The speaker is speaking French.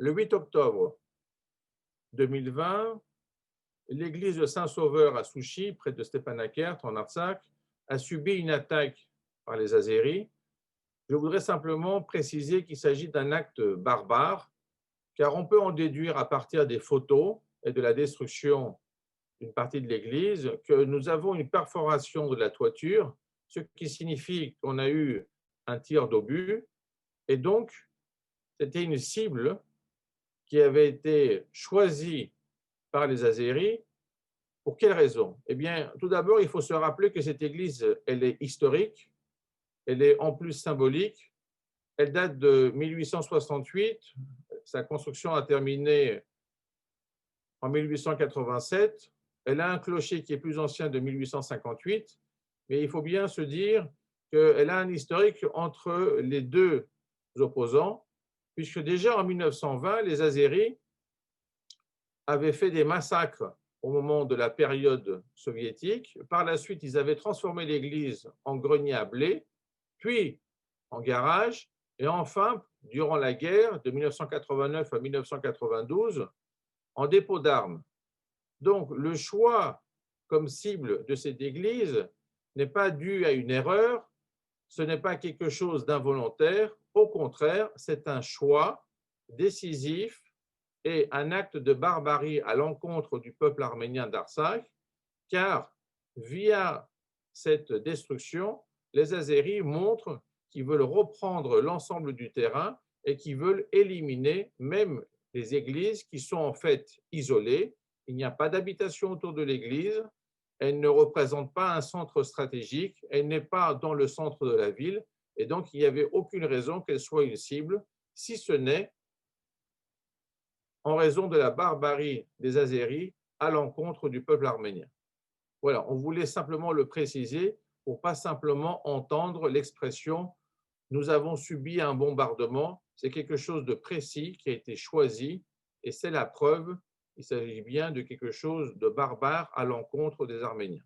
Le 8 octobre 2020, l'église de Saint-Sauveur à Souchy, près de Stepanakert, en Artsakh, a subi une attaque par les Azéris. Je voudrais simplement préciser qu'il s'agit d'un acte barbare, car on peut en déduire à partir des photos et de la destruction d'une partie de l'église que nous avons une perforation de la toiture, ce qui signifie qu'on a eu un tir d'obus, et donc c'était une cible qui avait été choisie par les Azéris. Pour quelle raison? Eh bien, tout d'abord, il faut se rappeler que cette église, elle est historique, elle est en plus symbolique, elle date de 1868, sa construction a terminé en 1887, elle a un clocher qui est plus ancien de 1858, mais il faut bien se dire qu'elle a un historique entre les deux opposants, puisque déjà en 1920, les Azéris avaient fait des massacres au moment de la période soviétique. Par la suite, ils avaient transformé l'église en grenier à blé, puis en garage, et enfin, durant la guerre de 1989 à 1992, en dépôt d'armes. Donc, le choix comme cible de cette église n'est pas dû à une erreur, ce n'est pas quelque chose d'involontaire, au contraire, c'est un choix décisif et un acte de barbarie à l'encontre du peuple arménien d'Artsakh, car via cette destruction, les Azéris montrent qu'ils veulent reprendre l'ensemble du terrain et qu'ils veulent éliminer même les églises qui sont en fait isolées. Il n'y a pas d'habitation autour de l'église, elle ne représente pas un centre stratégique, elle n'est pas dans le centre de la ville, et donc il n'y avait aucune raison qu'elle soit une cible, si ce n'est en raison de la barbarie des Azéris à l'encontre du peuple arménien. Voilà, on voulait simplement le préciser pour pas simplement entendre l'expression nous avons subi un bombardement. C'est quelque chose de précis qui a été choisi et c'est la preuve, il s'agit bien de quelque chose de barbare à l'encontre des Arméniens.